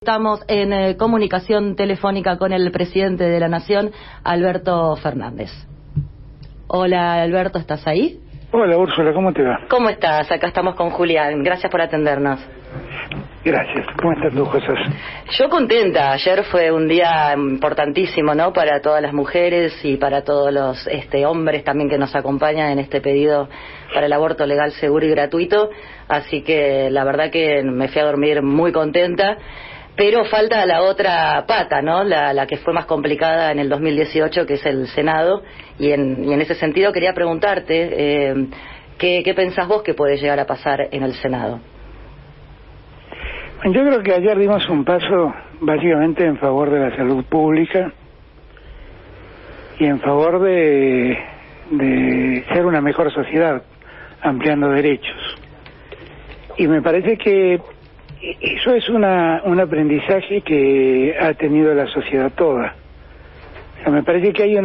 Estamos en comunicación telefónica con el presidente de la Nación, Alberto Fernández. Hola Alberto, ¿estás ahí? Hola Úrsula, ¿cómo te va? ¿Cómo estás? Acá estamos con Julián, gracias por atendernos. Gracias, ¿cómo están tus cosas? Yo contenta, ayer fue un día importantísimo, ¿no? Para todas las mujeres y para todos los hombres también que nos acompañan en este pedido para el aborto legal, seguro y gratuito, así que la verdad que me fui a dormir muy contenta. Pero falta la otra pata, ¿no? La que fue más complicada en el 2018, que es el Senado. Y en ese sentido quería preguntarte, ¿qué pensás vos que puede llegar a pasar en el Senado? Yo creo que ayer dimos un paso básicamente en favor de la salud pública y en favor de ser una mejor sociedad, ampliando derechos. Y me parece que eso es un aprendizaje que ha tenido la sociedad toda. O sea, me parece que hay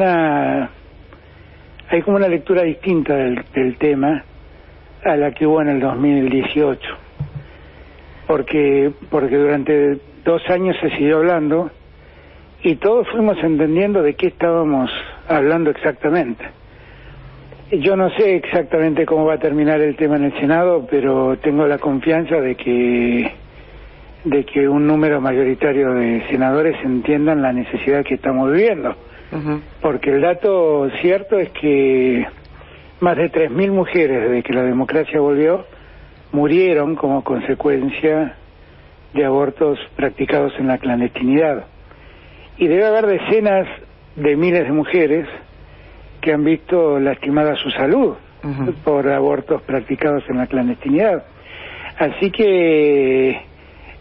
como una lectura distinta del tema a la que hubo en el 2018. Porque durante 2 años se siguió hablando y todos fuimos entendiendo de qué estábamos hablando exactamente. Yo no sé exactamente cómo va a terminar el tema en el Senado, pero tengo la confianza de que un número mayoritario de senadores entiendan la necesidad que estamos viviendo. Uh-huh. Porque el dato cierto es que más de 3.000 mujeres desde que la democracia volvió murieron como consecuencia de abortos practicados en la clandestinidad. Y debe haber decenas de miles de mujeres que han visto lastimada su salud uh-huh. por abortos practicados en la clandestinidad. Así que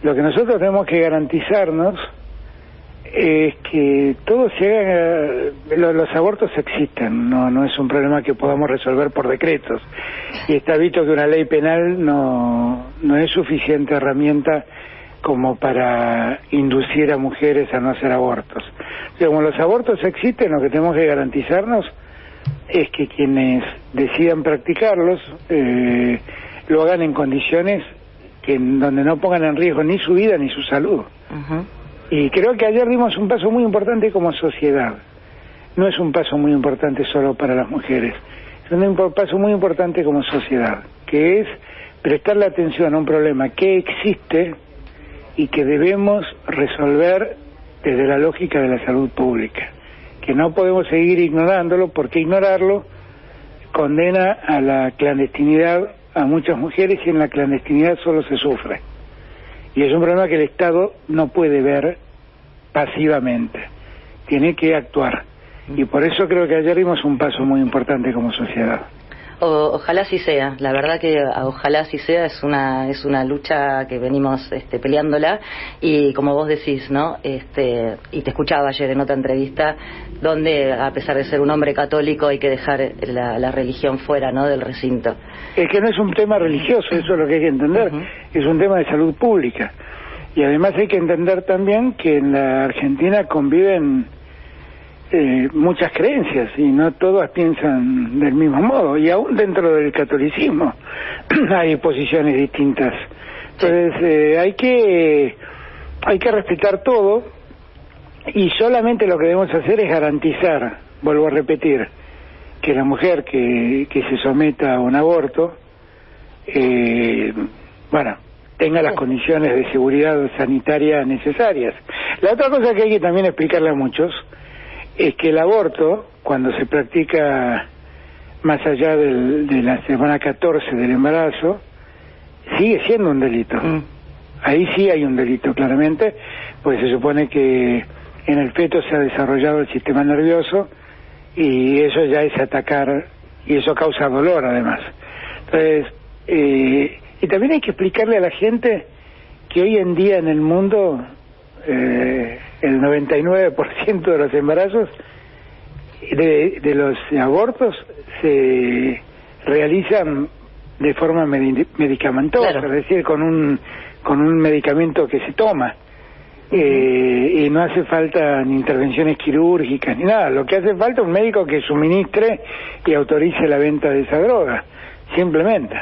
lo que nosotros tenemos que garantizarnos es que todo se haga, los abortos existen, no es un problema que podamos resolver por decretos. Y está visto que una ley penal no es suficiente herramienta como para inducir a mujeres a no hacer abortos. O sea, como los abortos existen, lo que tenemos que garantizarnos es que quienes decidan practicarlos lo hagan en condiciones donde no pongan en riesgo ni su vida ni su salud. Uh-huh. Y creo que ayer dimos un paso muy importante como sociedad. No es un paso muy importante solo para las mujeres, es un paso muy importante como sociedad, que es prestarle atención a un problema que existe y que debemos resolver desde la lógica de la salud pública, que no podemos seguir ignorándolo, porque ignorarlo condena a la clandestinidad a muchas mujeres, y en la clandestinidad solo se sufre. Y es un problema que el Estado no puede ver pasivamente, tiene que actuar. Y por eso creo que ayer dimos un paso muy importante como sociedad. Ojalá así sea, la verdad que ojalá así sea, es una lucha que venimos peleándola, y como vos decís, ¿no? Y te escuchaba ayer en otra entrevista donde, a pesar de ser un hombre católico, hay que dejar la religión fuera, ¿no?, del recinto. Es que no es un tema religioso, eso es lo que hay que entender. Uh-huh. Es un tema de salud pública. Y además hay que entender también que en la Argentina conviven muchas creencias y no todas piensan del mismo modo, y aún dentro del catolicismo hay posiciones distintas. Entonces hay que respetar todo, y solamente lo que debemos hacer es garantizar, vuelvo a repetir, que la mujer que se someta a un aborto tenga las condiciones de seguridad sanitaria necesarias. La otra cosa que hay que también explicarle a muchos es que el aborto, cuando se practica más allá de la semana 14 del embarazo, sigue siendo un delito. Ahí sí hay un delito, claramente, pues se supone que en el feto se ha desarrollado el sistema nervioso, y eso ya es atacar, y eso causa dolor además. Entonces, y también hay que explicarle a la gente que hoy en día en el mundo el 99% de los embarazos, de los abortos, se realizan de forma medicamentosa, claro. Es decir, con un medicamento que se toma. Y no hace falta ni intervenciones quirúrgicas ni nada. Lo que hace falta es un médico que suministre y autorice la venta de esa droga, simplemente.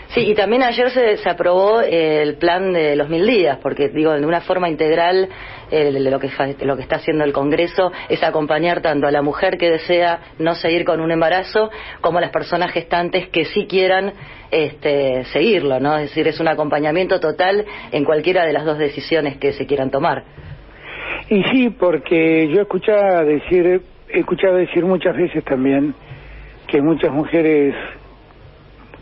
Sí, y también ayer se aprobó el plan de los 1000 días, porque digo, de una forma integral lo que está haciendo el Congreso es acompañar tanto a la mujer que desea no seguir con un embarazo como a las personas gestantes que sí quieran seguirlo, ¿no? Es decir, es un acompañamiento total en cualquiera de las dos decisiones que se quieran tomar. Y sí, porque yo he escuchado decir muchas veces también que muchas mujeres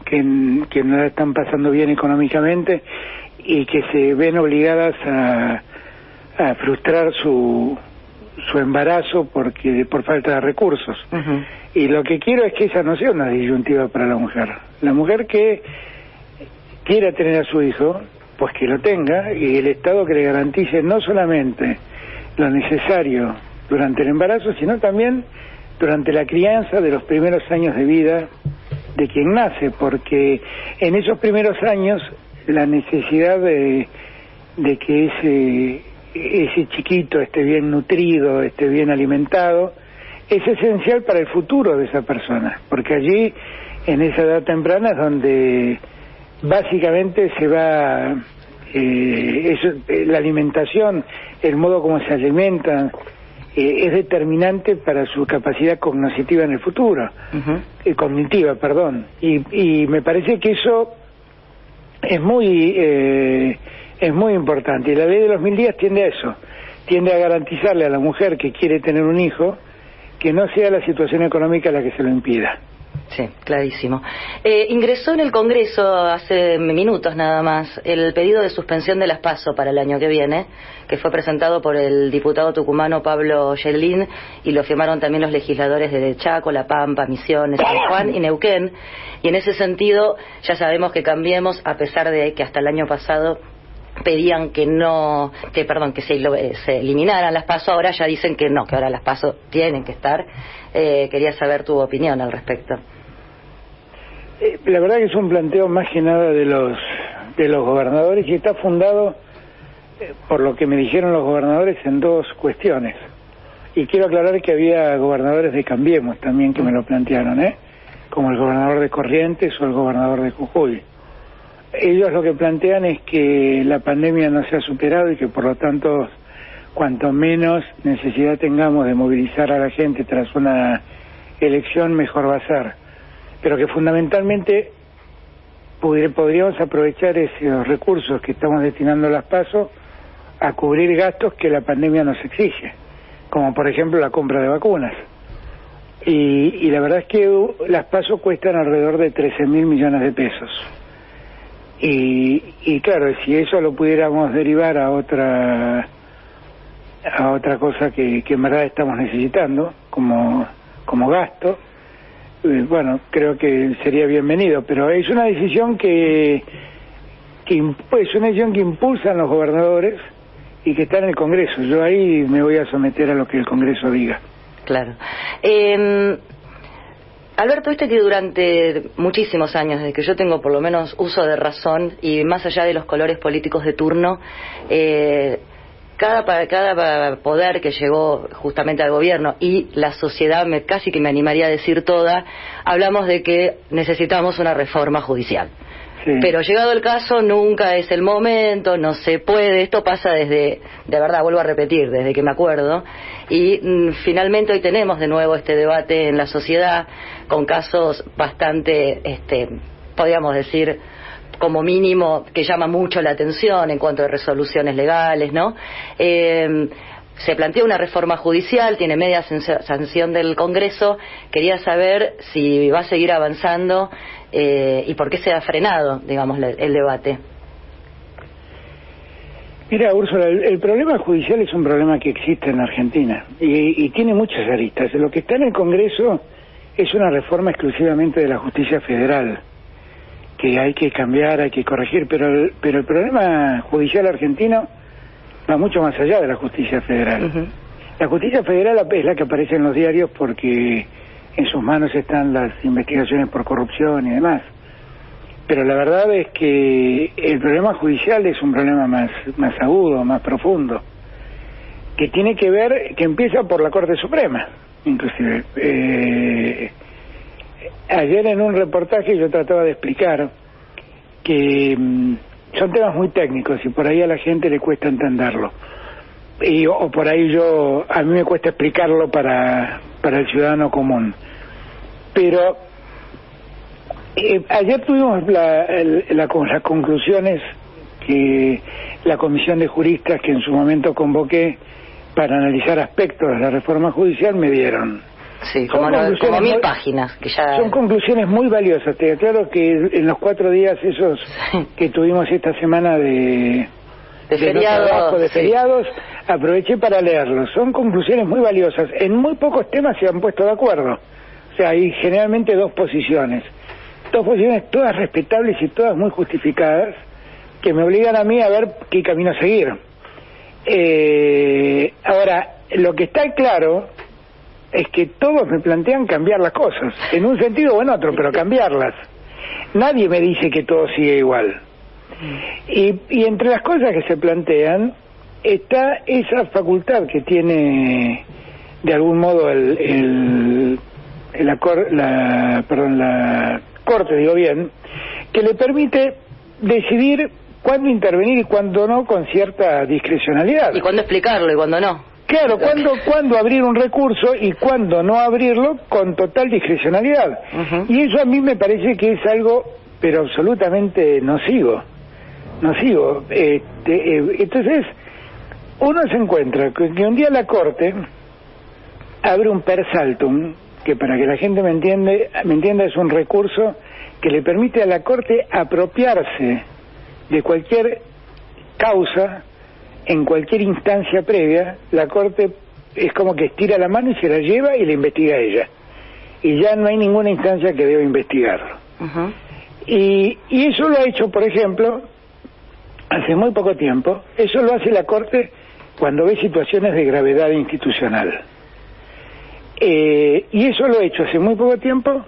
que no la están pasando bien económicamente y que se ven obligadas a frustrar su embarazo por falta de recursos. Uh-huh. Y lo que quiero es que esa no sea una disyuntiva para la mujer. La mujer que quiera tener a su hijo, pues que lo tenga, y el Estado que le garantice no solamente lo necesario durante el embarazo, sino también durante la crianza de los primeros años de vida de quien nace, porque en esos primeros años la necesidad de que ese chiquito esté bien nutrido, esté bien alimentado, es esencial para el futuro de esa persona, porque allí, en esa edad temprana, es donde básicamente se va la alimentación, el modo como se alimentan, es determinante para su capacidad cognitiva en el futuro, uh-huh. Cognitiva, perdón, y me parece que eso es muy importante, y la ley de los 1000 días tiende a eso, tiende a garantizarle a la mujer que quiere tener un hijo que no sea la situación económica la que se lo impida. Sí, clarísimo. Ingresó en el Congreso hace minutos nada más el pedido de suspensión de las PASO para el año que viene, que fue presentado por el diputado tucumano Pablo Yelín, y lo firmaron también los legisladores de Chaco, La Pampa, Misiones, San Juan y Neuquén. Y en ese sentido ya sabemos que Cambiemos, a pesar de que hasta el año pasado pedían que se eliminaran las PASO, ahora ya dicen que no, que ahora las PASO tienen que estar. Quería saber tu opinión al respecto. La verdad que es un planteo más que nada de los gobernadores, y está fundado, por lo que me dijeron los gobernadores, en dos cuestiones. Y quiero aclarar que había gobernadores de Cambiemos también que me lo plantearon, como el gobernador de Corrientes o el gobernador de Jujuy. Ellos lo que plantean es que la pandemia no se ha superado y que por lo tanto cuanto menos necesidad tengamos de movilizar a la gente tras una elección, mejor va a ser. Pero que fundamentalmente podríamos aprovechar esos recursos que estamos destinando a las PASO a cubrir gastos que la pandemia nos exige, como por ejemplo la compra de vacunas. Y la verdad es que las PASO cuestan alrededor de 13.000 millones de pesos. Y claro, si eso lo pudiéramos derivar a otra cosa que en verdad estamos necesitando como gasto, bueno, creo que sería bienvenido, pero es una decisión que impulsan los gobernadores y que está en el Congreso. Yo ahí me voy a someter a lo que el Congreso diga. Claro. Alberto, que durante muchísimos años, desde que yo tengo por lo menos uso de razón, y más allá de los colores políticos de turno, cada poder que llegó justamente al gobierno y la sociedad, casi que me animaría a decir toda, hablamos de que necesitamos una reforma judicial. Sí. Pero llegado el caso, nunca es el momento, no se puede. Esto pasa desde, de verdad, vuelvo a repetir, desde que me acuerdo. Y finalmente hoy tenemos de nuevo este debate en la sociedad, con casos bastante, podríamos decir, como mínimo, que llama mucho la atención en cuanto a resoluciones legales, ¿no? Se plantea una reforma judicial, tiene media sanción del Congreso. Quería saber si va a seguir avanzando y por qué se ha frenado, digamos, el debate. Mira, Úrsula, el problema judicial es un problema que existe en Argentina y tiene muchas aristas. Lo que está en el Congreso es una reforma exclusivamente de la justicia federal, que hay que cambiar, hay que corregir, pero el problema judicial argentino va mucho más allá de la justicia federal. Uh-huh. La justicia federal es la que aparece en los diarios porque en sus manos están las investigaciones por corrupción y demás. Pero la verdad es que el problema judicial es un problema más agudo, más profundo, que tiene que ver, que empieza por la Corte Suprema, inclusive. Ayer en un reportaje yo trataba de explicar que son temas muy técnicos y por ahí a la gente le cuesta entenderlo. O por ahí a mí me cuesta explicarlo para el ciudadano común. Pero ayer tuvimos las conclusiones que la comisión de juristas que en su momento convoqué para analizar aspectos de la reforma judicial me dieron. Sí, como 1000 páginas. Que ya... Son conclusiones muy valiosas. Te aclaro que en los 4 días esos que tuvimos esta semana de feriados, aproveché para leerlos. Son conclusiones muy valiosas. En muy pocos temas se han puesto de acuerdo. O sea, hay generalmente 2 posiciones. 2 posiciones todas respetables y todas muy justificadas, que me obligan a mí a ver qué camino seguir. Ahora, lo que está claro es que todos me plantean cambiar las cosas, en un sentido o en otro, pero cambiarlas. Nadie me dice que todo sigue igual. Y entre las cosas que se plantean está esa facultad que tiene de algún modo la Corte, digo bien, que le permite decidir cuándo intervenir y cuándo no con cierta discrecionalidad. Y cuándo explicarlo y cuándo no. Claro, cuándo abrir un recurso y cuándo no abrirlo con total discrecionalidad. Y eso a mí me parece que es algo, pero absolutamente nocivo. Entonces, uno se encuentra que un día la Corte abre un per saltum, que para que la gente me entienda es un recurso que le permite a la Corte apropiarse de cualquier causa en cualquier instancia previa. La Corte es como que estira la mano y se la lleva y la investiga a ella. Y ya no hay ninguna instancia que deba investigarlo. Y eso lo ha hecho, por ejemplo, hace muy poco tiempo. Eso lo hace la Corte cuando ve situaciones de gravedad institucional. Y eso lo ha hecho hace muy poco tiempo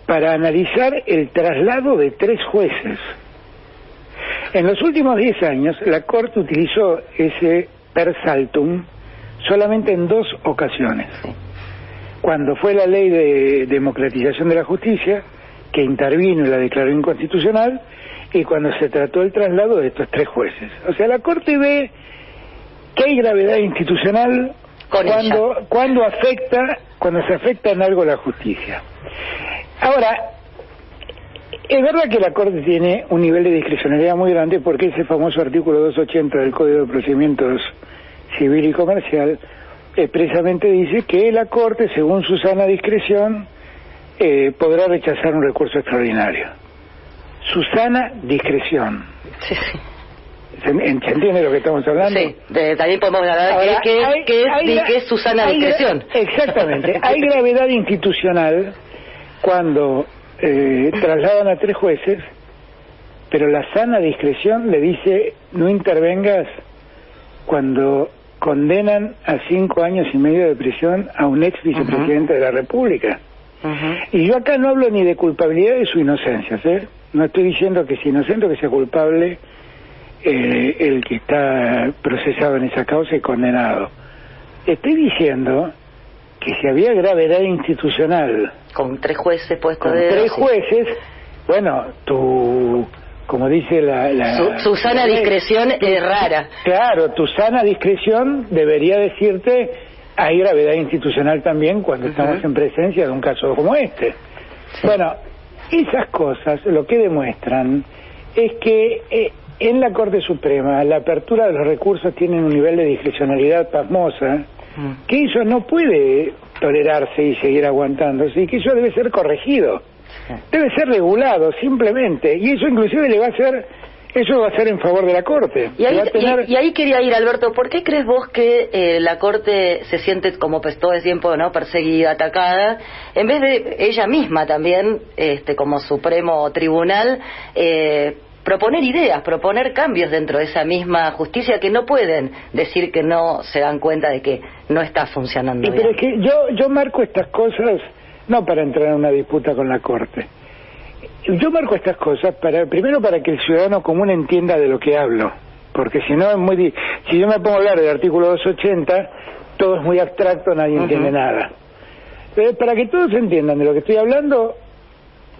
para analizar el traslado de 3 jueces. En los últimos 10 años, la Corte utilizó ese per saltum solamente en 2 ocasiones. Cuando fue la ley de democratización de la justicia, que intervino y la declaró inconstitucional, y cuando se trató el traslado de estos 3 jueces. O sea, la Corte ve que hay gravedad institucional cuando se afecta en algo la justicia. Ahora, es verdad que la Corte tiene un nivel de discrecionalidad muy grande porque ese famoso artículo 280 del Código de Procedimientos Civil y Comercial expresamente dice que la Corte, según su sana discreción, podrá rechazar un recurso extraordinario. Su sana discreción. Sí. ¿Se entiende lo que estamos hablando? Sí, también podemos hablar de qué es su sana discreción. Exactamente. Hay gravedad institucional cuando trasladan a 3 jueces, pero la sana discreción le dice no intervengas cuando condenan a 5 años y medio de prisión a un ex vicepresidente de la República. Y yo acá no hablo ni de culpabilidades o inocencias, no estoy diciendo que sea inocente o que sea culpable el que está procesado en esa causa y condenado. Estoy diciendo que si había gravedad institucional con 3 jueces puestos con 3 jueces, bueno, como dice su sana discreción es rara. Claro, tu sana discreción debería decirte hay gravedad institucional también cuando estamos en presencia de un caso como este. Bueno, esas cosas lo que demuestran es que en la Corte Suprema la apertura de los recursos tiene un nivel de discrecionalidad pasmosa, que eso no puede tolerarse y seguir aguantándose, y que eso debe ser corregido, debe ser regulado simplemente, y eso inclusive va a ser en favor de la Corte. Y ahí quería ir, Alberto, ¿por qué crees vos que la Corte se siente como todo el tiempo perseguida, atacada, en vez de ella misma también, como Supremo Tribunal, proponer ideas, proponer cambios dentro de esa misma justicia, que no pueden decir que no se dan cuenta de que no está funcionando bien? Pero es que yo marco estas cosas no para entrar en una disputa con la Corte. Yo marco estas cosas primero para que el ciudadano común entienda de lo que hablo, porque si no si yo me pongo a hablar del artículo 280, todo es muy abstracto, nadie entiende nada. Pero para que todos entiendan de lo que estoy hablando,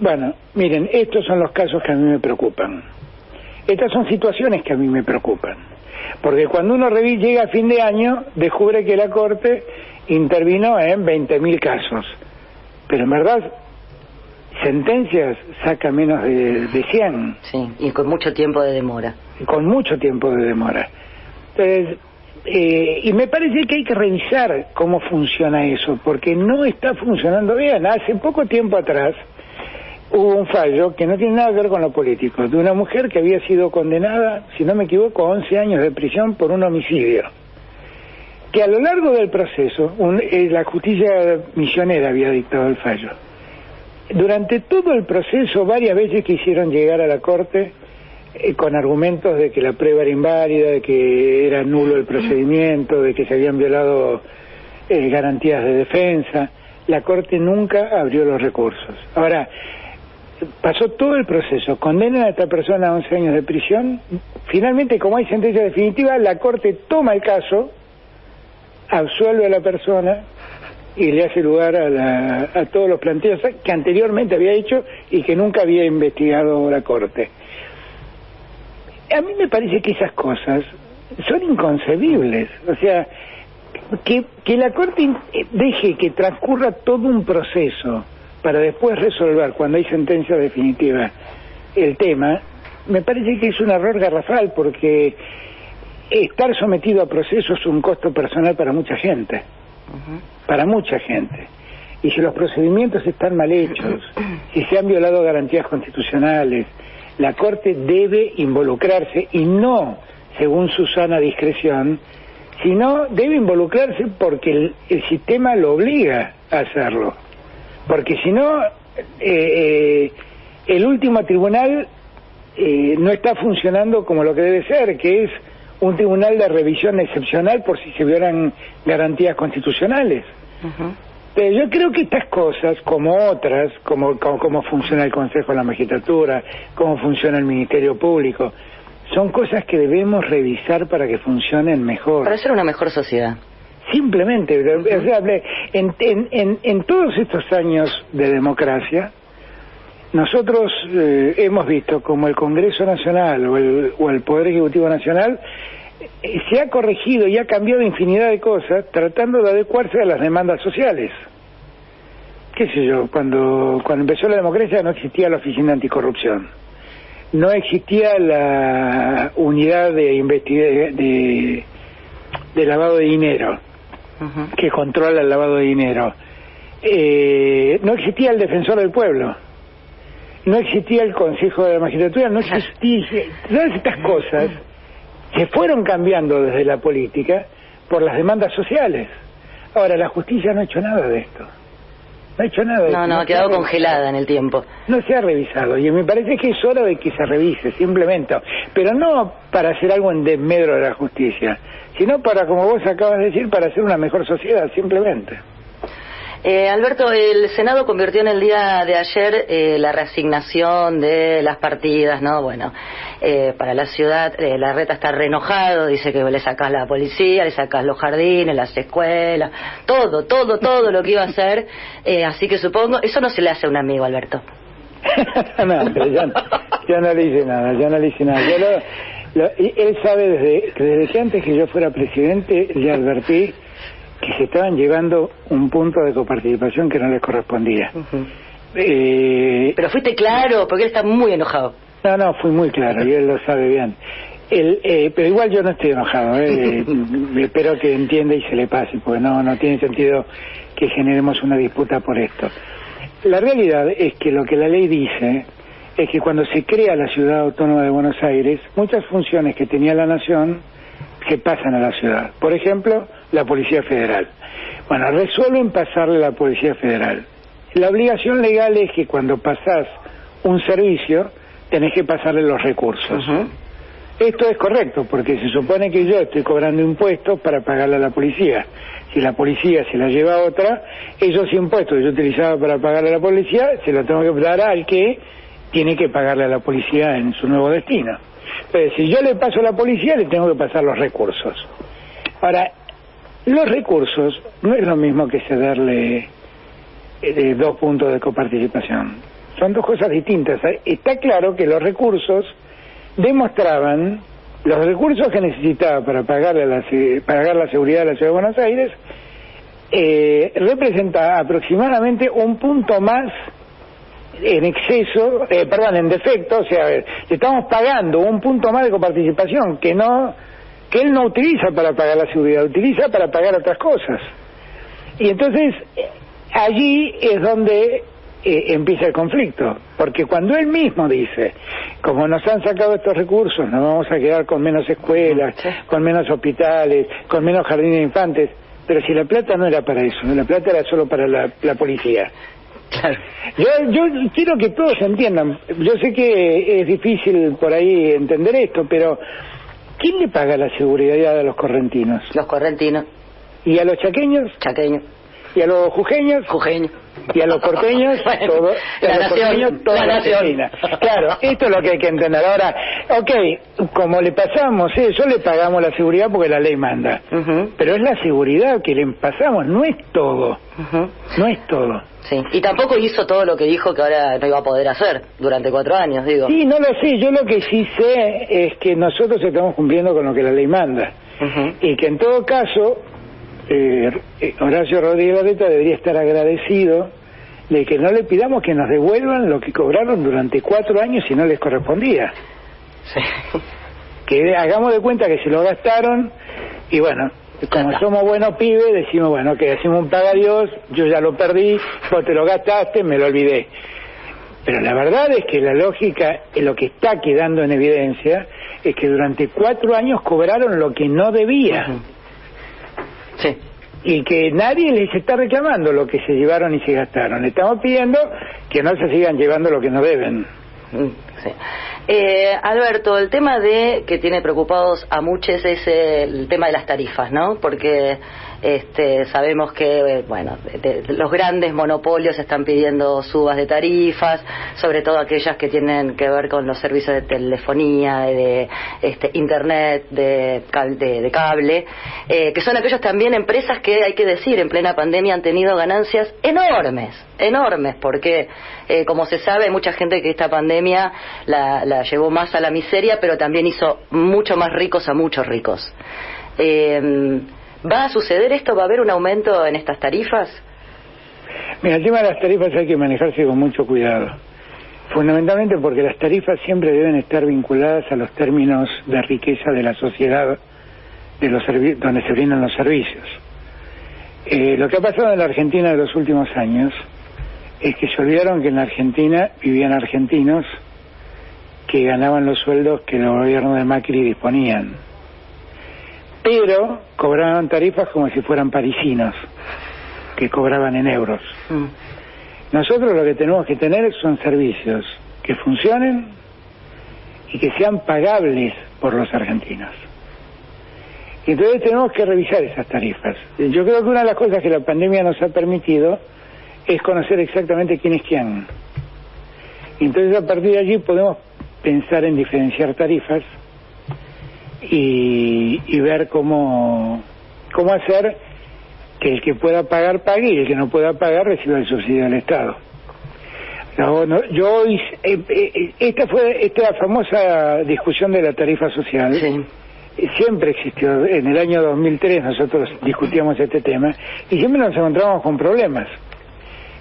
Bueno, miren, estos son los casos que a mí me preocupan. Estas son situaciones que a mí me preocupan. Porque cuando uno llega a fin de año, descubre que la Corte intervino en 20.000 casos. Pero en verdad, sentencias saca menos de 100. Sí, y con mucho tiempo de demora. Con mucho tiempo de demora. Entonces, y me parece que hay que revisar cómo funciona eso, porque no está funcionando bien. Hace poco tiempo atrás hubo un fallo que no tiene nada que ver con lo político, de una mujer que había sido condenada, si no me equivoco, a 11 años de prisión por un homicidio, que a lo largo del proceso, la justicia misionera había dictado el fallo. Durante todo el proceso, varias veces quisieron llegar a la Corte con argumentos de que la prueba era inválida, de que era nulo el procedimiento, de que se habían violado garantías de defensa. La Corte nunca abrió los recursos. Ahora, pasó todo el proceso, condenan a esta persona a 11 años de prisión, finalmente, como hay sentencia definitiva, la Corte toma el caso, absuelve a la persona y le hace lugar a todos los planteos que anteriormente había hecho y que nunca había investigado la Corte. A mí me parece que esas cosas son inconcebibles. O sea, que la Corte deje que transcurra todo un proceso para después resolver, cuando hay sentencia definitiva, el tema, me parece que es un error garrafal, porque estar sometido a procesos es un costo personal para mucha gente. Para mucha gente. Y si los procedimientos están mal hechos, si se han violado garantías constitucionales, la Corte debe involucrarse, y no según su sana discreción, sino debe involucrarse porque el sistema lo obliga a hacerlo. Porque si no, el último tribunal no está funcionando como lo que debe ser, que es un tribunal de revisión excepcional por si se violan garantías constitucionales. Pero yo creo que estas cosas, como otras, como funciona el Consejo de la Magistratura, cómo funciona el Ministerio Público, son cosas que debemos revisar para que funcionen mejor. Para ser una mejor sociedad. Simplemente, o sea, en todos estos años de democracia, nosotros hemos visto como el Congreso Nacional o el Poder Ejecutivo Nacional se ha corregido y ha cambiado infinidad de cosas tratando de adecuarse a las demandas sociales. Qué sé yo, cuando empezó la democracia no existía la Oficina Anticorrupción, no existía la unidad de lavado de dinero, que controla el lavado de dinero, no existía el Defensor del Pueblo, no existía el Consejo de la Magistratura, no existía. Todas estas cosas se fueron cambiando desde la política por las demandas sociales. Ahora, la justicia no ha hecho nada de esto. No ha hecho nada de esto. No, ha quedado congelada en el tiempo. No se ha revisado, y me parece que es hora de que se revise, simplemente. Pero no para hacer algo en desmedro de la justicia, sino para, como vos acabas de decir, para hacer una mejor sociedad, simplemente. Alberto, el Senado convirtió en el día de ayer la reasignación de las partidas, ¿no? Bueno, para la ciudad, Larreta está re enojado, dice que le sacás la policía, le sacás los jardines, las escuelas, todo lo que iba a hacer, así que supongo, eso no se le hace a un amigo, Alberto. No, pero yo no le hice nada, él sabe desde que antes que yo fuera presidente, le advertí que se estaban llevando un punto de coparticipación que no les correspondía. Pero fuiste claro, porque él está muy enojado. No, fui muy claro, y él lo sabe bien. Pero igual yo no estoy enojado, espero que entienda y se le pase, porque no tiene sentido que generemos una disputa por esto. La realidad es que lo que la ley dice es que cuando se crea la Ciudad Autónoma de Buenos Aires, muchas funciones que tenía la Nación se pasan a la ciudad. Por ejemplo, la Policía Federal. Bueno, resuelven pasarle a la Policía Federal. La obligación legal es que cuando pasás un servicio, tenés que pasarle los recursos. Esto es correcto, porque se supone que yo estoy cobrando impuestos para pagarle a la policía. Si la policía se la lleva a otra, esos impuestos que yo utilizaba para pagarle a la policía, se los tengo que dar al que tiene que pagarle a la policía en su nuevo destino. Entonces, si yo le paso a la policía, le tengo que pasar los recursos. Ahora, los recursos no es lo mismo que cederle 2 puntos de coparticipación. son dos cosas distintas. Está claro que los recursos demostraban, los recursos que necesitaba para pagar la seguridad de la Ciudad de Buenos Aires, representa aproximadamente un punto más en exceso, en defecto, o sea, le estamos pagando un punto más de coparticipación que él no utiliza para pagar la seguridad, utiliza para pagar otras cosas. Y entonces allí es donde empieza el conflicto, porque cuando él mismo dice, como nos han sacado estos recursos, nos vamos a quedar con menos escuelas, con menos hospitales, con menos jardines de infantes, pero si la plata no era para eso, la plata era solo para la policía. Claro. Yo quiero que todos entiendan, yo sé que es difícil por ahí entender esto, pero ¿quién le paga la seguridad a los correntinos? Los correntinos. ¿Y a los chaqueños? Chaqueños. ¿Y a los jujeños? Jujeños. Y a los porteños, bueno, todo, la nación, toda la Argentina. Claro, esto es lo que hay que entender. Ahora, como le pasamos eso, le pagamos la seguridad porque la ley manda. Pero es la seguridad que le pasamos, no es todo. No es todo. Sí, y tampoco hizo todo lo que dijo que ahora no iba a poder hacer durante 4 años, digo. Sí, no lo sé, yo lo que sí sé es que nosotros estamos cumpliendo con lo que la ley manda. Y que en todo caso, Horacio Rodríguez Larreta debería estar agradecido de que no le pidamos que nos devuelvan lo que cobraron durante 4 años y no les correspondía. Sí. Que hagamos de cuenta que se lo gastaron y bueno, como somos buenos pibes, decimos, bueno, que hacemos un paga Dios, yo ya lo perdí, vos te lo gastaste, me lo olvidé. Pero la verdad es que la lógica, lo que está quedando en evidencia, es que durante 4 años cobraron lo que no debía. Sí. Y que nadie les está reclamando lo que se llevaron y se gastaron. Le estamos pidiendo que no se sigan llevando lo que no deben. Sí. Alberto, el tema que tiene preocupados a muchos es el tema de las tarifas, ¿no? Porque sabemos que los grandes monopolios están pidiendo subas de tarifas, sobre todo aquellas que tienen que ver con los servicios de telefonía, de internet, de cable, que son aquellos también empresas que, hay que decir, en plena pandemia han tenido ganancias enormes, porque como se sabe, hay mucha gente que esta pandemia la llevó más a la miseria, pero también hizo mucho más ricos a muchos ricos. ¿Va a suceder esto? ¿Va a haber un aumento en estas tarifas? Mira, el tema de las tarifas hay que manejarse con mucho cuidado. Fundamentalmente porque las tarifas siempre deben estar vinculadas a los términos de riqueza de la sociedad de donde se brindan los servicios. Lo que ha pasado en la Argentina en los últimos años es que se olvidaron que en la Argentina vivían argentinos que ganaban los sueldos que los gobiernos de Macri disponían, pero cobraban tarifas como si fueran parisinos, que cobraban en euros. Nosotros lo que tenemos que tener son servicios que funcionen y que sean pagables por los argentinos. Y entonces tenemos que revisar esas tarifas. Yo creo que una de las cosas que la pandemia nos ha permitido es conocer exactamente quién es quién. Y entonces a partir de allí podemos pensar en diferenciar tarifas y ver cómo hacer que el que pueda pagar pague y el que no pueda pagar reciba el subsidio del Estado. Esta famosa discusión de la tarifa social siempre existió. En el año 2003 nosotros discutíamos este tema y siempre nos encontramos con problemas.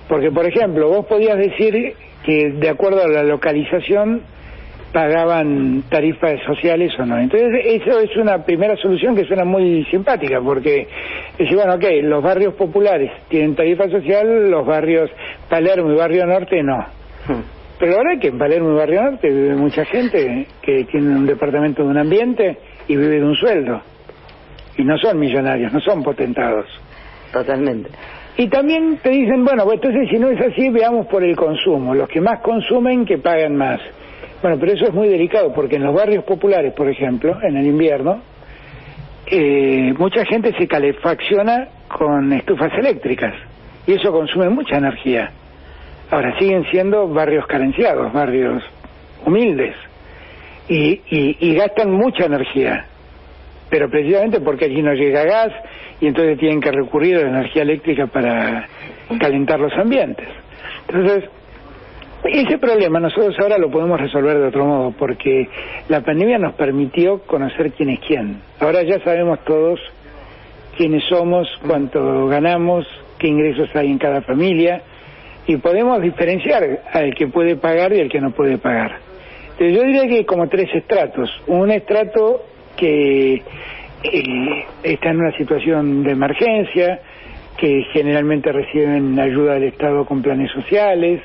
Porque, por ejemplo, vos podías decir que de acuerdo a la localización pagaban tarifas sociales o no. Entonces, eso es una primera solución que suena muy simpática, porque decir, bueno, los barrios populares tienen tarifa social, los barrios Palermo y Barrio Norte no. Pero la verdad es que en Palermo y Barrio Norte vive mucha gente que tiene un departamento de un ambiente y vive de un sueldo. Y no son millonarios, no son potentados. Totalmente. Y también te dicen, bueno, entonces si no es así, veamos por el consumo. Los que más consumen, que pagan más. Bueno, pero eso es muy delicado, porque en los barrios populares, por ejemplo, en el invierno, mucha gente se calefacciona con estufas eléctricas, y eso consume mucha energía. Ahora, siguen siendo barrios carenciados, barrios humildes, y gastan mucha energía, pero precisamente porque allí no llega gas, y entonces tienen que recurrir a la energía eléctrica para calentar los ambientes. Entonces, Ese problema nosotros ahora lo podemos resolver de otro modo, porque la pandemia nos permitió conocer quién es quién. Ahora ya sabemos todos quiénes somos, cuánto ganamos, qué ingresos hay en cada familia, y podemos diferenciar al que puede pagar y al que no puede pagar. Entonces yo diría que hay como 3 estratos. Un estrato que está en una situación de emergencia, que generalmente reciben ayuda del Estado con planes sociales,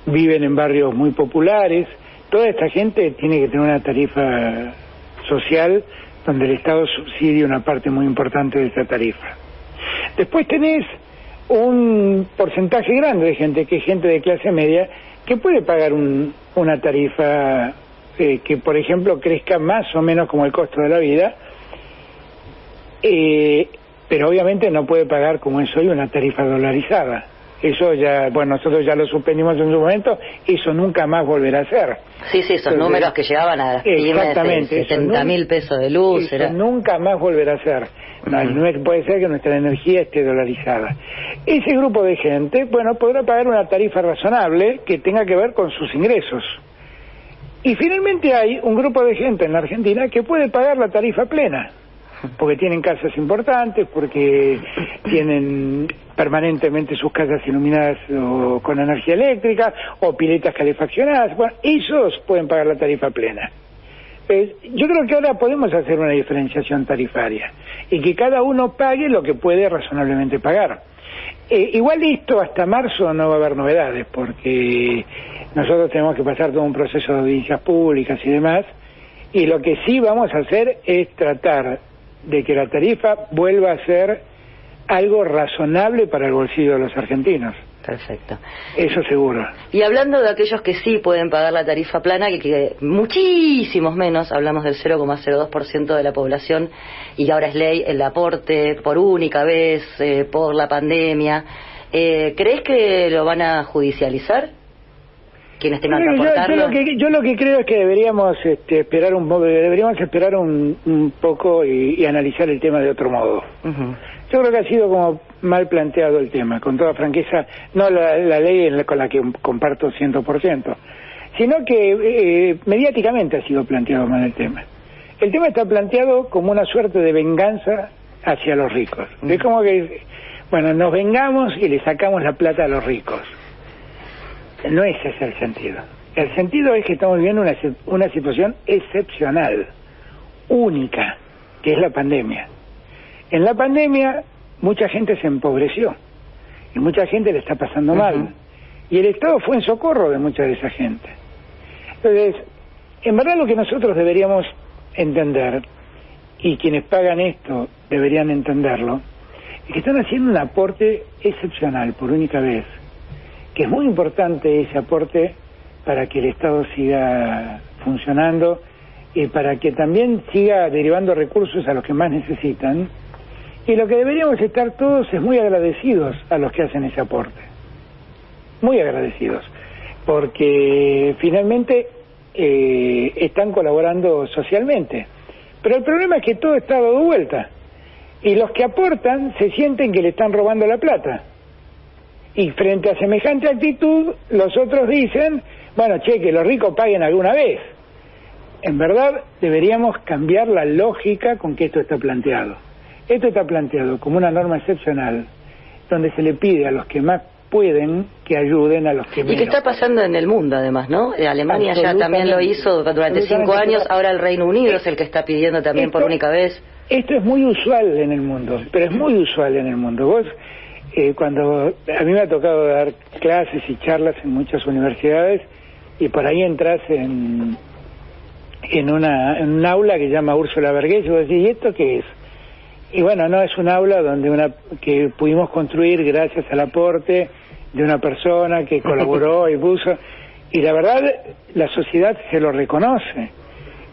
viven en barrios muy populares. Toda esta gente tiene que tener una tarifa social donde el Estado subsidia una parte muy importante de esa tarifa. Después tenés un porcentaje grande de gente, que es gente de clase media, que puede pagar una tarifa que, por ejemplo, crezca más o menos como el costo de la vida, pero obviamente no puede pagar, como es hoy, una tarifa dolarizada. Eso ya, bueno, nosotros ya lo suspendimos en su momento, eso nunca más volverá a ser. Sí, esos entonces, números que llegaban a las pymes de 70.000 pesos de luz. Eso nunca más volverá a ser. No puede ser que nuestra energía esté dolarizada. Ese grupo de gente, bueno, podrá pagar una tarifa razonable que tenga que ver con sus ingresos. Y finalmente hay un grupo de gente en la Argentina que puede pagar la tarifa plena, porque tienen casas importantes, porque tienen permanentemente sus casas iluminadas o con energía eléctrica, o piletas calefaccionadas. Bueno, esos pueden pagar la tarifa plena. Yo creo que ahora podemos hacer una diferenciación tarifaria y que cada uno pague lo que puede razonablemente pagar. Igual esto hasta marzo no va a haber novedades, porque nosotros tenemos que pasar todo un proceso de audiencias públicas y demás, y lo que sí vamos a hacer es tratar de que la tarifa vuelva a ser algo razonable para el bolsillo de los argentinos. Perfecto. Eso seguro. Y hablando de aquellos que sí pueden pagar la tarifa plana, que muchísimos menos, hablamos del 0,02% de la población, y ahora es ley el aporte por única vez por la pandemia, ¿crees que lo van a judicializar? Quienes tengan que aportarlo. Yo lo que creo es que deberíamos esperar un poco y analizar el tema de otro modo. Yo creo que ha sido como mal planteado el tema, con toda franqueza, no la ley con la que comparto 100%, sino que mediáticamente ha sido planteado mal el tema. El tema está planteado como una suerte de venganza hacia los ricos. Es como que, bueno, nos vengamos y le sacamos la plata a los ricos. No ese es el sentido. El sentido es que estamos viviendo una situación excepcional, única, que es la pandemia. En la pandemia mucha gente se empobreció y mucha gente le está pasando mal, y el Estado fue en socorro de mucha de esa gente. Entonces, en verdad lo que nosotros deberíamos entender, y quienes pagan esto deberían entenderlo, es que están haciendo un aporte excepcional por única vez, que es muy importante ese aporte para que el Estado siga funcionando y para que también siga derivando recursos a los que más necesitan. Y lo que deberíamos estar todos es muy agradecidos a los que hacen ese aporte. Muy agradecidos. Porque finalmente están colaborando socialmente. Pero el problema es que todo está dado vuelta. Y los que aportan se sienten que le están robando la plata. Y frente a semejante actitud, los otros dicen, bueno, que los ricos paguen alguna vez. En verdad, deberíamos cambiar la lógica con que esto está planteado. Esto está planteado como una norma excepcional, donde se le pide a los que más pueden que ayuden a los que menos. Y que está pasando en el mundo, además, ¿no? Alemania ya también lo hizo durante 5 años, ahora el Reino Unido es el que está pidiendo también por única vez. Esto es muy usual en el mundo, pero es muy usual en el mundo. Vos, cuando a mí me ha tocado dar clases y charlas en muchas universidades, y por ahí entras en un aula que se llama Úrsula Vergés, y vos decís, ¿y esto qué es? Y bueno, no, es un aula que pudimos construir gracias al aporte de una persona que colaboró y puso, y la verdad la sociedad se lo reconoce,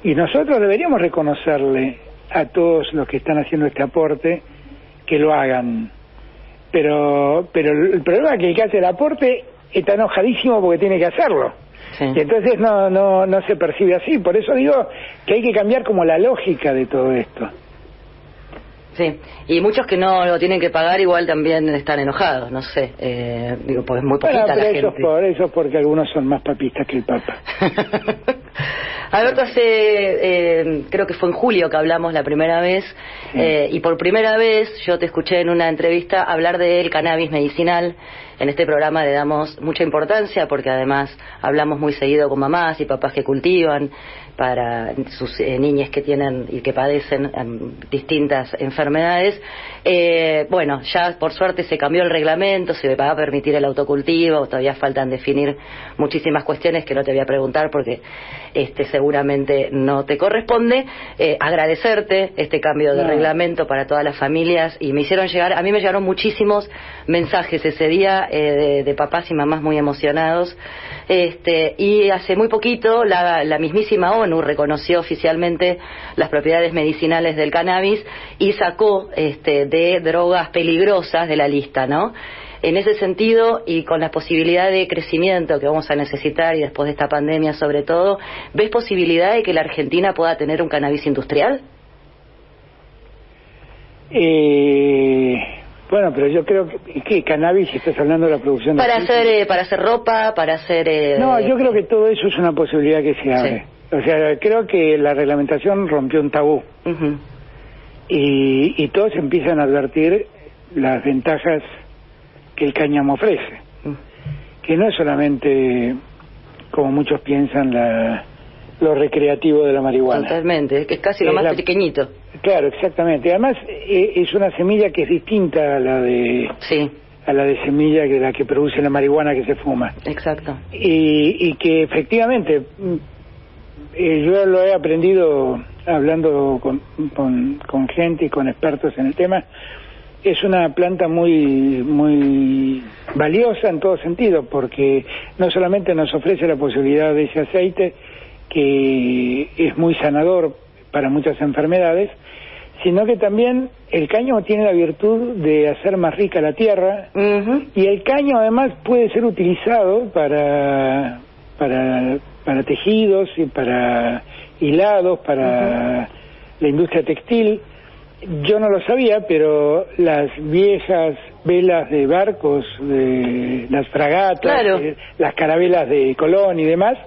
y nosotros deberíamos reconocerle a todos los que están haciendo este aporte que lo hagan, pero el problema es que el que hace el aporte está enojadísimo porque tiene que hacerlo. Sí. Y entonces no se percibe así. Por eso digo que hay que cambiar como la lógica de todo esto. Sí, y muchos que no lo tienen que pagar igual también están enojados, no sé, digo, pues es muy poquita la gente. Eso es porque algunos son más papistas que el Papa. Alberto, creo que fue en julio que hablamos la primera vez, sí. Y por primera vez yo te escuché en una entrevista hablar del cannabis medicinal. En este programa le damos mucha importancia porque además hablamos muy seguido con mamás y papás que cultivan para sus niñas que tienen y que padecen distintas enfermedades. Bueno, ya por suerte se cambió el reglamento, se va a permitir el autocultivo, todavía faltan definir muchísimas cuestiones que no te voy a preguntar porque seguramente no te corresponde. Agradecerte este cambio de reglamento para todas las familias, y a mí me llegaron muchísimos mensajes ese día de papás y mamás muy emocionados, y hace muy poquito la mismísima ONU reconoció oficialmente las propiedades medicinales del cannabis y sacó de drogas peligrosas de la lista, ¿no? En ese sentido, y con la posibilidad de crecimiento que vamos a necesitar, y después de esta pandemia sobre todo, ¿ves posibilidad de que la Argentina pueda tener un cannabis industrial? Bueno, pero yo creo que cannabis, estás hablando de la producción de para hacer ropa, para hacer No, yo creo que todo eso es una posibilidad que se abre. Sí. O sea, creo que la reglamentación rompió un tabú. Uh-huh. Y todos empiezan a advertir las ventajas que el cáñamo ofrece, que no es solamente, como muchos piensan, lo recreativo de la marihuana. Totalmente, que es casi lo más pequeñito. Claro, exactamente. Además, es una semilla que es distinta a la de semilla que la que produce la marihuana que se fuma. Exacto. Y que efectivamente, yo lo he aprendido hablando con gente y con expertos en el tema. Es una planta muy valiosa en todo sentido, porque no solamente nos ofrece la posibilidad de ese aceite, que es muy sanador para muchas enfermedades, sino que también el cáñamo tiene la virtud de hacer más rica la tierra, uh-huh. Y el cáñamo además puede ser utilizado para tejidos y para hilados, para uh-huh. La industria textil. Yo no lo sabía, pero las viejas velas de barcos, de las fragatas, claro. Las carabelas de Colón y demás,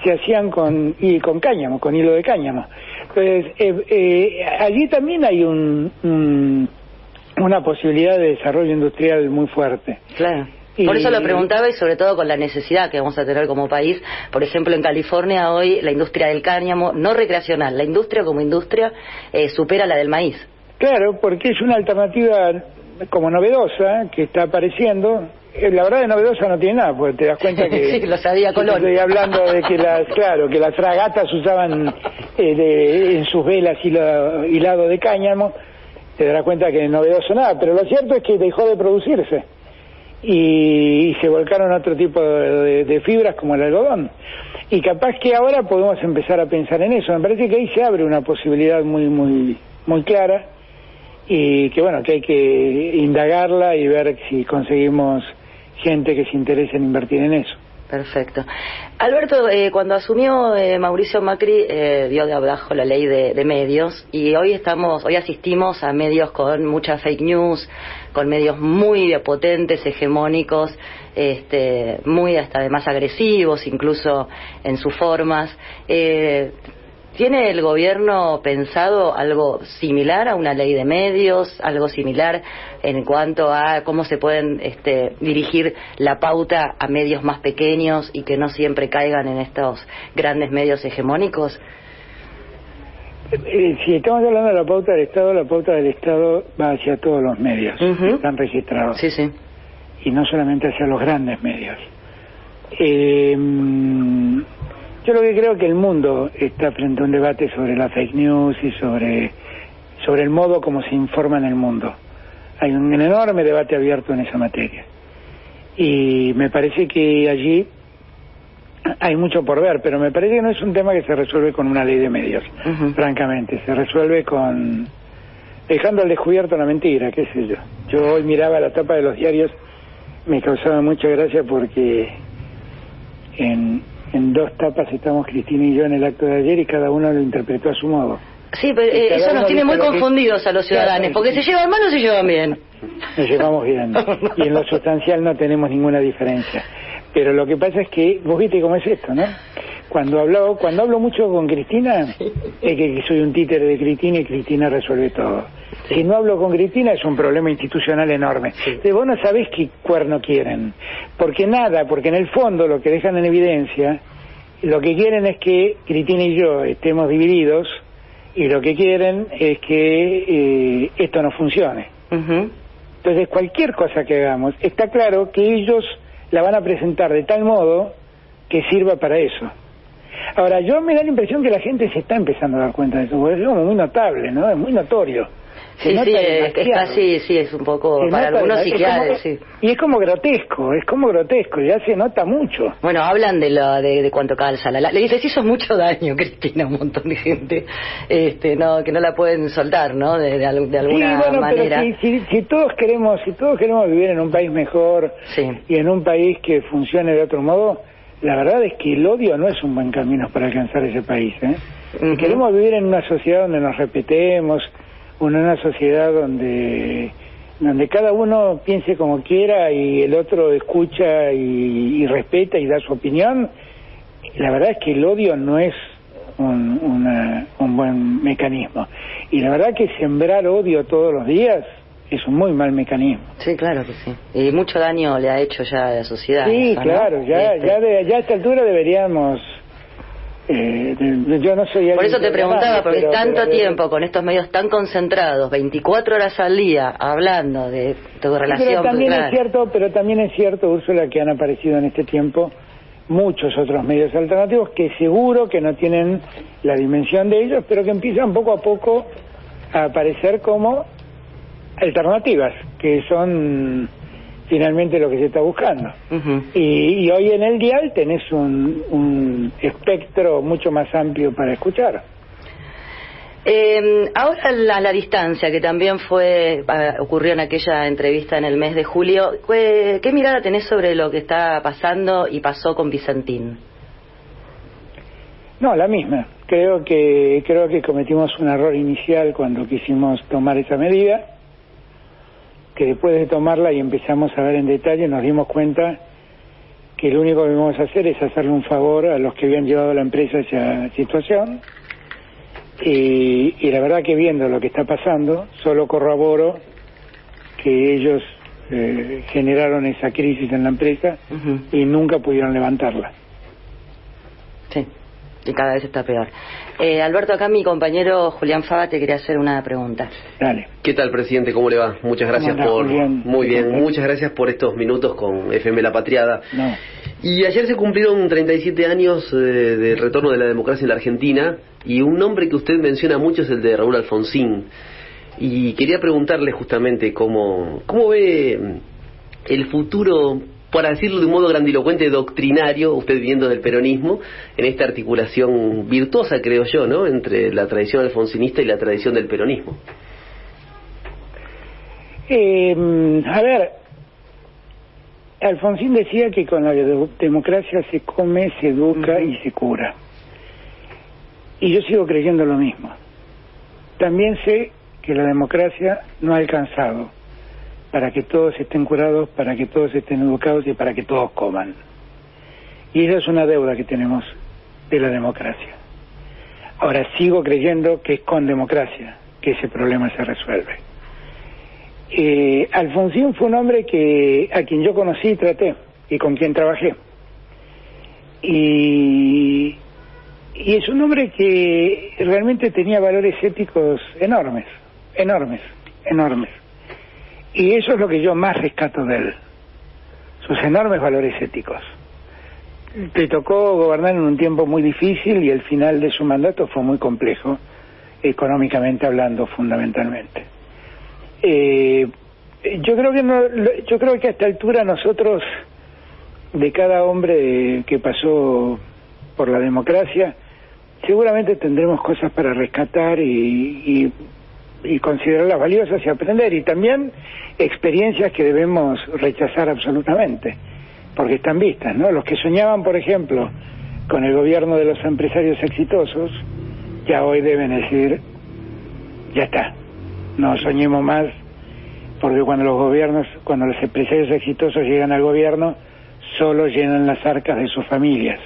se hacían con cáñamo, con hilo de cáñamo. Entonces, allí también hay una posibilidad de desarrollo industrial muy fuerte. Claro. Por eso lo preguntaba, y sobre todo con la necesidad que vamos a tener como país. Por ejemplo, en California hoy la industria del cáñamo, no recreacional, la industria como industria supera la del maíz. Claro, porque es una alternativa como novedosa que está apareciendo. La verdad de novedosa no tiene nada, porque te das cuenta que... Sí, lo sabía Colón. Estoy hablando de que que las fragatas usaban en sus velas hilado de cáñamo. Te darás cuenta que novedoso nada, pero lo cierto es que dejó de producirse. Y se volcaron a otro tipo de fibras como el algodón, y capaz que ahora podemos empezar a pensar en eso. Me parece que ahí se abre una posibilidad muy clara, y que bueno, que hay que indagarla y ver si conseguimos gente que se interese en invertir en eso. Perfecto. Alberto, cuando asumió Mauricio Macri, dio de abajo la ley de medios, y hoy asistimos a medios con mucha fake news, con medios muy potentes, hegemónicos, muy hasta además agresivos, incluso en sus formas. ¿Tiene el gobierno pensado algo similar a una ley de medios, algo similar en cuanto a cómo se pueden dirigir la pauta a medios más pequeños y que no siempre caigan en estos grandes medios hegemónicos? Si estamos hablando de la pauta del Estado va hacia todos los medios, uh-huh. Que están registrados. Sí, sí. Y no solamente hacia los grandes medios. Yo lo que creo es que el mundo está frente a un debate sobre la fake news y sobre el modo como se informa en el mundo. Hay un enorme debate abierto en esa materia. Y me parece que allí hay mucho por ver, pero me parece que no es un tema que se resuelve con una ley de medios, uh-huh. Francamente. Se resuelve dejando al descubierto la mentira, qué sé yo. Yo hoy miraba la tapa de los diarios, me causaba mucha gracia porque en dos tapas estamos Cristina y yo en el acto de ayer, y cada uno lo interpretó a su modo. Sí, pero eso nos tiene muy confundidos a los ciudadanos, porque se llevan mal o se llevan bien. Nos llevamos bien, y en lo sustancial no tenemos ninguna diferencia. Pero lo que pasa es que, vos viste cómo es esto, ¿no? Cuando hablo mucho con Cristina, es que soy un títere de Cristina y Cristina resuelve todo. Si no hablo con Cristina es un problema institucional enorme. Entonces, vos no sabés qué cuerno quieren, porque en el fondo lo que dejan en evidencia, lo que quieren es que Cristina y yo estemos divididos, y lo que quieren es que esto no funcione. Entonces cualquier cosa que hagamos, está claro que ellos la van a presentar de tal modo que sirva para eso. Ahora, yo me da la impresión que la gente se está empezando a dar cuenta de eso, porque es como muy notable, ¿no? Es muy notorio. Sí, es casi, sí, es un poco, para algunos sí que sí. Y es como grotesco, ya se nota mucho. Bueno, hablan de cuánto calza. Le dice, sí, hizo mucho daño, Cristina, a un montón de gente, que no la pueden soltar, ¿no? De alguna manera. Pero si todos queremos vivir en un país mejor, y en un país que funcione de otro modo, la verdad es que el odio no es un buen camino para alcanzar ese país, Si queremos vivir en una sociedad donde nos respetemos, una sociedad donde cada uno piense como quiera y el otro escucha y respeta y da su opinión, la verdad es que el odio no es un buen mecanismo. Y la verdad que sembrar odio todos los días es un muy mal mecanismo. Sí, claro que sí. Y mucho daño le ha hecho ya a la sociedad. Sí, eso, claro, ¿no? ya a esta altura deberíamos... yo no soy... Por eso te preguntaba, porque tanto tiempo con estos medios tan concentrados, 24 horas al día, hablando de tu relación... Pero también es cierto, Úrsula, que han aparecido en este tiempo muchos otros medios alternativos que seguro que no tienen la dimensión de ellos, pero que empiezan poco a poco a aparecer como alternativas, que son finalmente lo que se está buscando. Y hoy en el dial tenés un espectro mucho más amplio para escuchar. Ahora la distancia, que también ocurrió en aquella entrevista en el mes de julio, ¿qué mirada tenés sobre lo que está pasando y pasó con Vicentín? No, la misma. Creo que cometimos un error inicial cuando quisimos tomar esa medida, que después de tomarla y empezamos a ver en detalle nos dimos cuenta que lo único que vamos a hacer es hacerle un favor a los que habían llevado a la empresa a esa situación, y la verdad que viendo lo que está pasando solo corroboro que ellos generaron esa crisis en la empresa y nunca pudieron levantarla. Sí, y cada vez está peor. Alberto, acá mi compañero Julián Fava te quería hacer una pregunta. Dale. ¿Qué tal, presidente? ¿Cómo le va? Muchas gracias Muy bien, muchas gracias por estos minutos con FM La Patriada. No. Y ayer se cumplieron 37 años del retorno de la democracia en la Argentina, y un nombre que usted menciona mucho es el de Raúl Alfonsín. Y quería preguntarle justamente cómo ve el futuro, para decirlo de un modo grandilocuente, doctrinario, usted viendo del peronismo, en esta articulación virtuosa, creo yo, ¿no?, entre la tradición alfonsinista y la tradición del peronismo. A ver, Alfonsín decía que con la democracia se come, se educa y se cura. Y yo sigo creyendo lo mismo. También sé que la democracia no ha alcanzado para que todos estén curados, para que todos estén educados y para que todos coman. Y esa es una deuda que tenemos de la democracia. Ahora, sigo creyendo que es con democracia que ese problema se resuelve. Alfonsín fue un hombre a quien yo conocí y traté, y con quien trabajé. Y es un hombre que realmente tenía valores éticos enormes. Y eso es lo que yo más rescato de él, sus enormes valores éticos. Le tocó gobernar en un tiempo muy difícil y el final de su mandato fue muy complejo, económicamente hablando, fundamentalmente. Yo creo que a esta altura nosotros, de cada hombre que pasó por la democracia, seguramente tendremos cosas para rescatar y considerarlas valiosas y aprender, y también experiencias que debemos rechazar absolutamente, porque están vistas, ¿no? Los que soñaban, por ejemplo, con el gobierno de los empresarios exitosos, ya hoy deben decir, ya está, no soñemos más, porque cuando los empresarios exitosos llegan al gobierno, solo llenan las arcas de sus familias.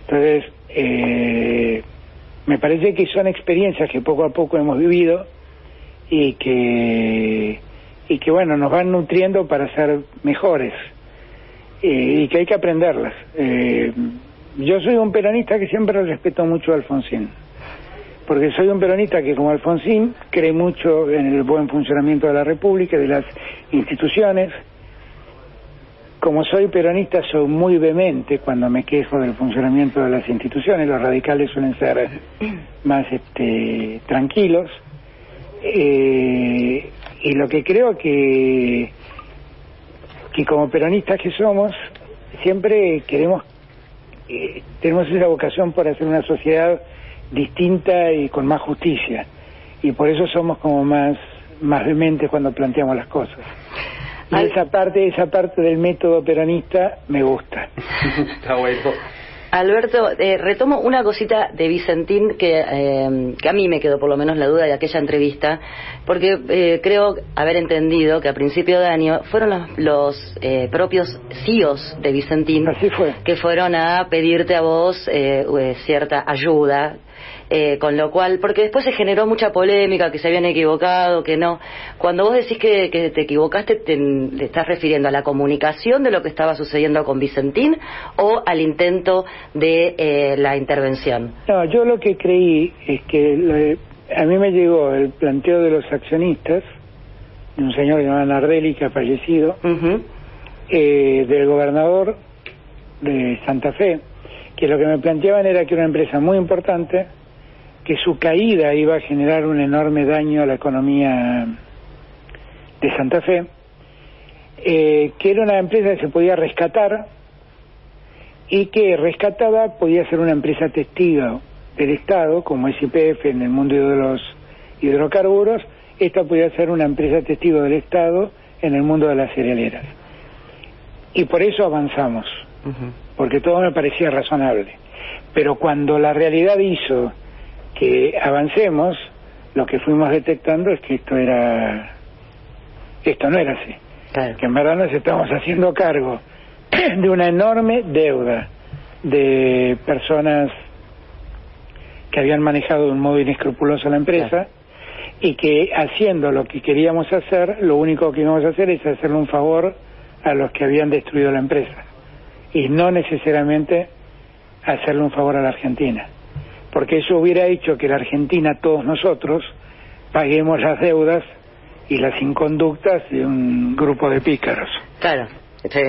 Entonces, me parece que son experiencias que poco a poco hemos vivido y que bueno, nos van nutriendo para ser mejores, y que hay que aprenderlas. Yo soy un peronista que siempre respeto mucho a Alfonsín, porque soy un peronista que, como Alfonsín, cree mucho en el buen funcionamiento de la República y de las instituciones. Como soy peronista, soy muy vehemente cuando me quejo del funcionamiento de las instituciones. Los radicales suelen ser más tranquilos. Y lo que creo que como peronistas que somos, siempre tenemos esa vocación por hacer una sociedad distinta y con más justicia, y por eso somos como más vehementes cuando planteamos las cosas. Y esa parte del método peronista me gusta. Está bueno. Alberto, retomo una cosita de Vicentín que a mí me quedó por lo menos la duda de aquella entrevista, porque creo haber entendido que a principio de año fueron los propios CEOs de Vicentín. Así fue. Que fueron a pedirte a vos cierta ayuda. Con lo cual, porque después se generó mucha polémica, que se habían equivocado, que no. Cuando vos decís que te equivocaste, ¿te estás refiriendo a la comunicación de lo que estaba sucediendo con Vicentín o al intento de la intervención? No, yo lo que creí es que a mí me llegó el planteo de los accionistas, de un señor llamado Nardelli, que ha fallecido, del gobernador de Santa Fe, que lo que me planteaban era que era una empresa muy importante, que su caída iba a generar un enorme daño a la economía de Santa Fe, que era una empresa que se podía rescatar, y que rescatada podía ser una empresa testigo del Estado, como es YPF en el mundo de los hidrocarburos. Esta podía ser una empresa testigo del Estado en el mundo de las cerealeras. Y por eso avanzamos, porque todo me parecía razonable. Pero cuando la realidad hizo que avancemos, lo que fuimos detectando es que esto no era así. Claro. Que en verdad nos estamos haciendo cargo de una enorme deuda de personas que habían manejado de un modo inescrupuloso la empresa. Claro. Y que, haciendo lo que queríamos hacer, lo único que íbamos a hacer es hacerle un favor a los que habían destruido la empresa, y no necesariamente hacerle un favor a la Argentina, porque eso hubiera hecho que la Argentina, todos nosotros, paguemos las deudas y las inconductas de un grupo de pícaros. Claro,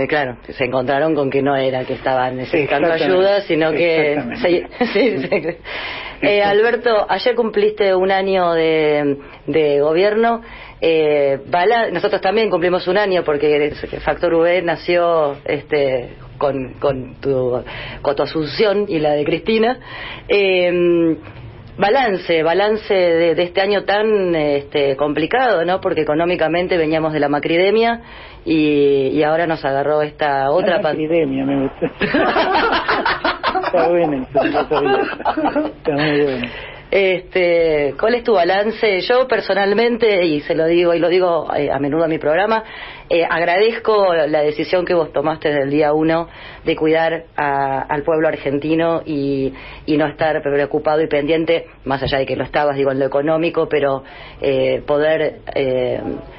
claro, se encontraron con que no era que estaban necesitando ayuda, sino que... Alberto, ayer cumpliste un año de gobierno. Nosotros también cumplimos un año, porque Factor V nació con tu asunción y la de Cristina. Balance de este año tan complicado, ¿no? Porque económicamente veníamos de la macridemia y ahora nos agarró esta otra macridemia. Me gusta. Está bueno, está muy bueno. ¿Cuál es tu balance? Yo personalmente, y lo digo a menudo en mi programa, agradezco la decisión que vos tomaste desde el día 1 de cuidar al pueblo argentino y no estar preocupado y pendiente, más allá de que lo estabas, digo, en lo económico, pero poder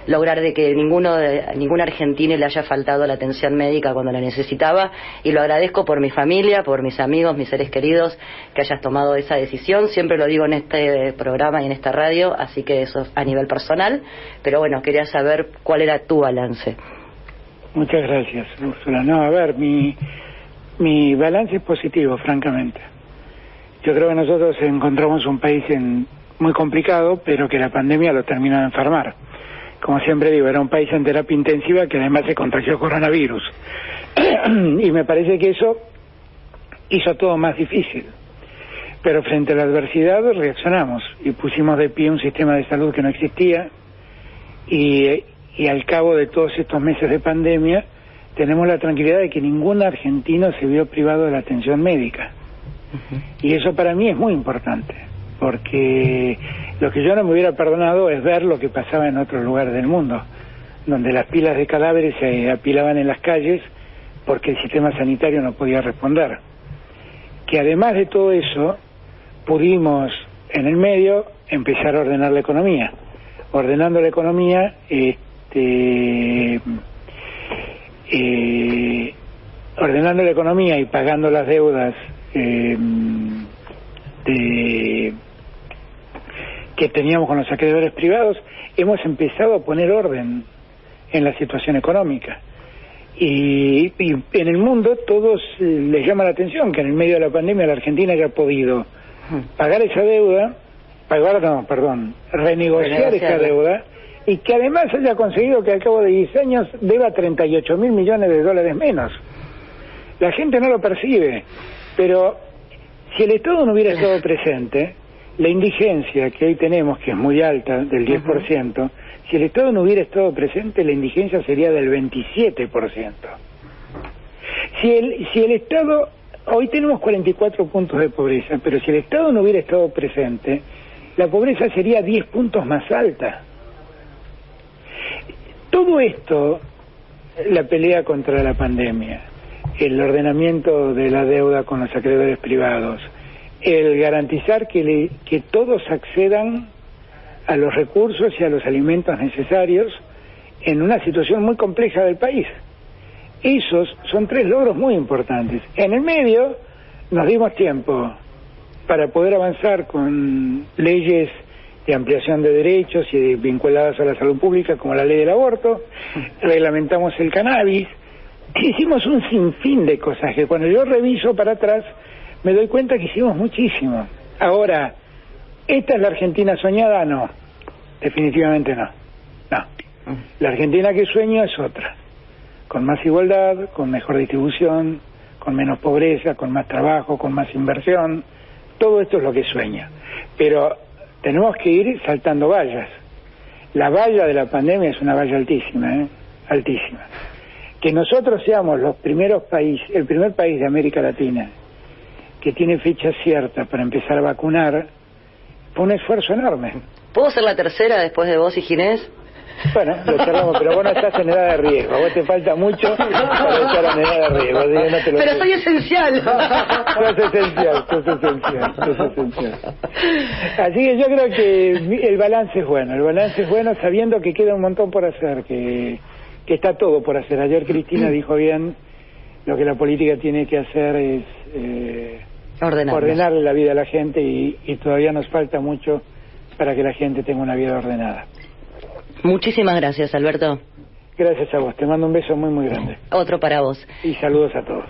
lograr de que ningún argentino le haya faltado la atención médica cuando la necesitaba, y lo agradezco por mi familia, por mis amigos, mis seres queridos, que hayas tomado esa decisión. Siempre lo digo en este programa y en esta radio, así que eso a nivel personal, pero bueno, quería saber cuál era tu balance. Muchas gracias, Úrsula. No, a ver, mi balance es positivo, francamente. Yo creo que nosotros encontramos un país muy complicado, pero que la pandemia lo terminó de enfermar. Como siempre digo, era un país en terapia intensiva que además se contagió coronavirus. Y me parece que eso hizo todo más difícil. Pero frente a la adversidad reaccionamos y pusimos de pie un sistema de salud que no existía, y al cabo de todos estos meses de pandemia tenemos la tranquilidad de que ningún argentino se vio privado de la atención médica. Y eso para mí es muy importante, porque lo que yo no me hubiera perdonado es ver lo que pasaba en otros lugares del mundo, donde las pilas de cadáveres se apilaban en las calles porque el sistema sanitario no podía responder. Que además de todo eso, pudimos en el medio empezar a ordenar la economía. Ordenando la economía, ordenando la economía y pagando las deudas que teníamos con los acreedores privados, hemos empezado a poner orden en la situación económica. Y en el mundo todos les llama la atención que en el medio de la pandemia la Argentina haya podido pagar esa deuda, renegociar esa deuda, y que además haya conseguido que al cabo de 10 años deba 38.000 millones de dólares menos. La gente no lo percibe, pero si el Estado no hubiera estado presente, la indigencia que hoy tenemos, que es muy alta, del 10%, si el Estado no hubiera estado presente, la indigencia sería del 27%. Si el Estado, hoy tenemos 44 puntos de pobreza, pero si el Estado no hubiera estado presente, la pobreza sería 10 puntos más alta. Todo esto, la pelea contra la pandemia, el ordenamiento de la deuda con los acreedores privados, el garantizar que todos accedan a los recursos y a los alimentos necesarios en una situación muy compleja del país. Esos son 3 logros muy importantes. En el medio nos dimos tiempo para poder avanzar con leyes de ampliación de derechos y vinculadas a la salud pública, como la ley del aborto, reglamentamos el cannabis, hicimos un sinfín de cosas que cuando yo reviso para atrás me doy cuenta que hicimos muchísimo. Ahora, ¿esta es la Argentina soñada? No, definitivamente no. La Argentina que sueño es otra, con más igualdad, con mejor distribución, con menos pobreza, con más trabajo, con más inversión. Todo esto es lo que sueña, pero tenemos que ir saltando vallas. La valla de la pandemia es una valla altísima, altísima. Que nosotros seamos el primer país de América Latina que tiene fecha cierta para empezar a vacunar, fue un esfuerzo enorme. ¿Puedo ser la tercera después de vos y Ginés? Bueno, lo charlamos, pero vos no estás en edad de riesgo, a vos te falta mucho para estar en edad de riesgo. Pero soy esencial. Sos esencial. Así que yo creo que el balance es bueno sabiendo que queda un montón por hacer, que está todo por hacer. Ayer Cristina dijo bien, lo que la política tiene que hacer es ordenarle la vida a la gente y todavía nos falta mucho para que la gente tenga una vida ordenada. Muchísimas gracias, Alberto. Gracias a vos, te mando un beso muy muy grande. Otro para vos. Y saludos a todos.